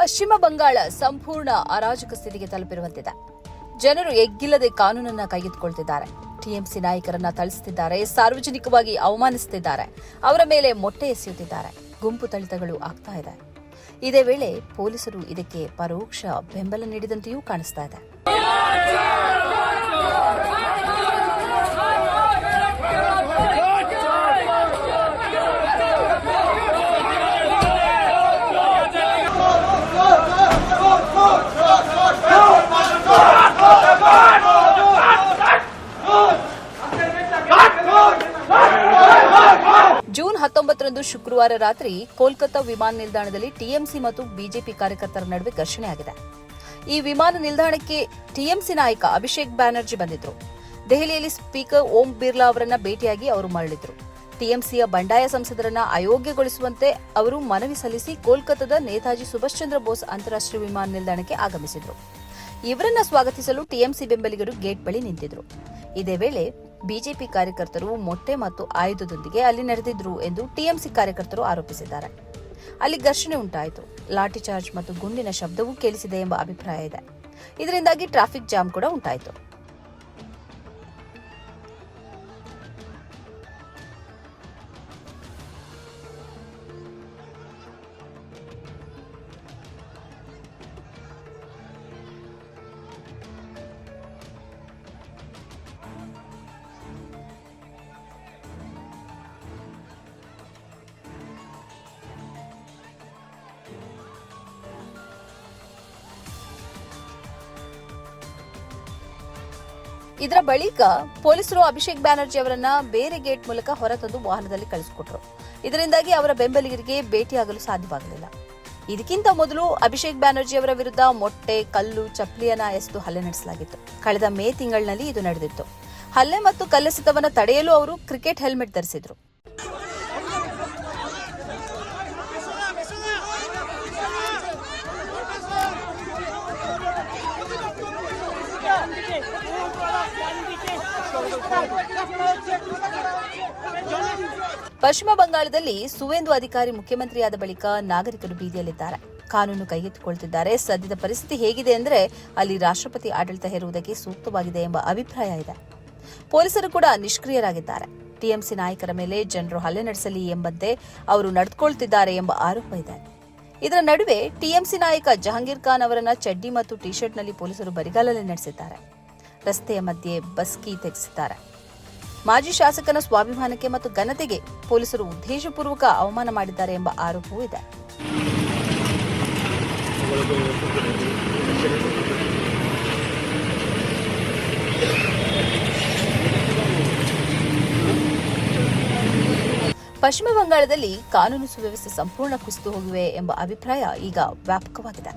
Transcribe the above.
ಪಶ್ಚಿಮ ಬಂಗಾಳ ಸಂಪೂರ್ಣ ಅರಾಜಕ ಸ್ಥಿತಿಗೆ ತಲುಪಿರುವಂತಿದೆ. ಜನರು ಎಗ್ಗಿಲ್ಲದೆ ಕಾನೂನನ್ನ ಕೈಗೆತ್ತಿಕೊಳ್ತಿದ್ದಾರೆ. ಟಿಎಂಸಿ ನಾಯಕರನ್ನ ಥಳಿಸುತ್ತಿದ್ದಾರೆ, ಸಾರ್ವಜನಿಕವಾಗಿ ಅವಮಾನಿಸುತ್ತಿದ್ದಾರೆ, ಅವರ ಮೇಲೆ ಮೊಟ್ಟೆ ಎಸೆಯುತ್ತಿದ್ದಾರೆ. ಗುಂಪು ಥಳಿತಗಳು ಆಗ್ತಾ ಇದೆ. ಇದೇ ವೇಳೆ ಪೊಲೀಸರು ಇದಕ್ಕೆ ಪರೋಕ್ಷ ಬೆಂಬಲ ನೀಡಿದಂತೆಯೂ ಕಾಣಿಸ್ತಾ ಇದೆ. ಜೂನ್ 19ರಂದು ಶುಕ್ರವಾರ ರಾತ್ರಿ ಕೋಲ್ಕತ್ತಾ ವಿಮಾನ ನಿಲ್ದಾಣದಲ್ಲಿ ಟಿಎಂಸಿ ಮತ್ತು ಬಿಜೆಪಿ ಕಾರ್ಯಕರ್ತರ ನಡುವೆ ಘರ್ಷಣೆ ಆಗಿದೆ. ಈ ವಿಮಾನ ನಿಲ್ದಾಣಕ್ಕೆ ಟಿಎಂಸಿ ನಾಯಕ ಅಭಿಷೇಕ್ ಬ್ಯಾನರ್ಜಿ ಬಂದಿದ್ರು. ದೆಹಲಿಯಲ್ಲಿ ಸ್ಪೀಕರ್ ಓಂ ಬಿರ್ಲಾ ಅವರನ್ನ ಭೇಟಿಯಾಗಿ ಅವರು ಮರಳಿದ್ರು. ಟಿಎಂಸಿಯ ಬಂಡಾಯ ಸಂಸದರನ್ನ ಅಯೋಗ್ಯಗೊಳಿಸುವಂತೆ ಅವರು ಮನವಿ ಸಲ್ಲಿಸಿ ಕೋಲ್ಕತ್ತಾದ ನೇತಾಜಿ ಸುಭಾಷ್ ಚಂದ್ರ ಬೋಸ್ ಅಂತಾರಾಷ್ಟ್ರೀಯ ವಿಮಾನ ನಿಲ್ದಾಣಕ್ಕೆ ಆಗಮಿಸಿದ್ರು. ಇವರನ್ನ ಸ್ವಾಗತಿಸಲು ಟಿಎಂಸಿ ಬೆಂಬಲಿಗರು ಗೇಟ್ ಬಳಿ ನಿಂತಿದ್ರು. ಇದೇ ವೇಳೆ ಬಿಜೆಪಿ ಕಾರ್ಯಕರ್ತರು ಮೊಟ್ಟೆ ಮತ್ತು ಆಯುಧದೊಂದಿಗೆ ಅಲ್ಲಿ ನಡೆದಿದ್ರು ಎಂದು ಟಿಎಂಸಿ ಕಾರ್ಯಕರ್ತರು ಆರೋಪಿಸಿದ್ದಾರೆ. ಅಲ್ಲಿ ಘರ್ಷಣೆ ಉಂಟಾಯಿತು. ಲಾಠಿ ಚಾರ್ಜ್ ಮತ್ತು ಗುಂಡಿನ ಶಬ್ದವೂ ಕೇಳಿಸಿದೆ ಎಂಬ ಅಭಿಪ್ರಾಯ ಇದೆ. ಇದರಿಂದಾಗಿ ಟ್ರಾಫಿಕ್ ಜಾಮ್ ಕೂಡ ಉಂಟಾಯಿತು. ಇದರ ಬಳಿಕ ಪೊಲೀಸರು ಅಭಿಷೇಕ್ ಬ್ಯಾನರ್ಜಿ ಅವರನ್ನ ಬೇರೆ ಗೇಟ್ ಮೂಲಕ ಹೊರತಂದು ವಾಹನದಲ್ಲಿ ಕಳಿಸಿಕೊಟ್ರು. ಇದರಿಂದಾಗಿ ಅವರ ಬೆಂಬಲಿಗರಿಗೆ ಭೇಟಿಯಾಗಲು ಸಾಧ್ಯವಾಗಲಿಲ್ಲ. ಇದಕ್ಕಿಂತ ಮೊದಲು ಅಭಿಷೇಕ್ ಬ್ಯಾನರ್ಜಿ ಅವರ ವಿರುದ್ಧ ಮೊಟ್ಟೆ, ಕಲ್ಲು, ಚಪ್ಪಲಿಯನ್ನ ಎಸೆದು ಹಲ್ಲೆ ನಡೆಸಲಾಗಿತ್ತು. ಕಳೆದ ಮೇ ತಿಂಗಳಿನಲ್ಲಿ ಇದು ನಡೆದಿತ್ತು. ಹಲ್ಲೆ ಮತ್ತು ಕಲ್ಲೆಸೆತವನ್ನು ತಡೆಯಲು ಅವರು ಕ್ರಿಕೆಟ್ ಹೆಲ್ಮೆಟ್ ಧರಿಸಿದ್ರು. ಪಶ್ಚಿಮ ಬಂಗಾಳದಲ್ಲಿ ಸುವೇಂದು ಅಧಿಕಾರಿ ಮುಖ್ಯಮಂತ್ರಿಯಾದ ಬಳಿಕ ನಾಗರಿಕರು ಬೀದಿಯಲ್ಲಿದ್ದಾರೆ. ಕಾನೂನು ಕೈಗೆತ್ತಿಕೊಳ್ತಿದ್ದಾರೆ. ಸದ್ಯದ ಪರಿಸ್ಥಿತಿ ಹೇಗಿದೆ ಅಂದರೆ ಅಲ್ಲಿ ರಾಷ್ಟ್ರಪತಿ ಆಡಳಿತ ಹೇರುವುದಕ್ಕೆ ಸೂಕ್ತವಾಗಿದೆ ಎಂಬ ಅಭಿಪ್ರಾಯ ಇದೆ. ಪೊಲೀಸರು ಕೂಡ ನಿಷ್ಕ್ರಿಯರಾಗಿದ್ದಾರೆ. ಟಿಎಂಸಿ ನಾಯಕರ ಮೇಲೆ ಜನರು ಹಲ್ಲೆ ನಡೆಸಲಿ ಎಂಬಂತೆ ಅವರು ನಡೆದುಕೊಳ್ತಿದ್ದಾರೆ ಎಂಬ ಆರೋಪ ಇದೆ. ಇದರ ನಡುವೆ ಟಿಎಂಸಿ ನಾಯಕ ಜಹಾಂಗೀರ್ ಖಾನ್ ಅವರನ್ನ ಚಡ್ಡಿ ಮತ್ತು ಟಿ ಶರ್ಟ್ನಲ್ಲಿ ಪೊಲೀಸರು ಬರಿಗಾಲಲ್ಲಿ ನಡೆಸಿದ್ದಾರೆ. ರಸ್ತೆಯ ಮಧ್ಯೆ ಬಸ್ಕಿ ತೆಗೆಸಿದ್ದಾರೆ. ಮಾಜಿ ಶಾಸಕನ ಸ್ವಾಭಿಮಾನಕ್ಕೆ ಮತ್ತು ಘನತೆಗೆ ಪೊಲೀಸರು ಉದ್ದೇಶಪೂರ್ವಕ ಅವಮಾನ ಮಾಡಿದ್ದಾರೆ ಎಂಬ ಆರೋಪವೂ ಇದೆ. ಪಶ್ಚಿಮ ಬಂಗಾಳದಲ್ಲಿ ಕಾನೂನು ಸುವ್ಯವಸ್ಥೆ ಸಂಪೂರ್ಣ ಕುಸಿದು ಹೋಗಿವೆ ಎಂಬ ಅಭಿಪ್ರಾಯ ಈಗ ವ್ಯಾಪಕವಾಗಿದೆ.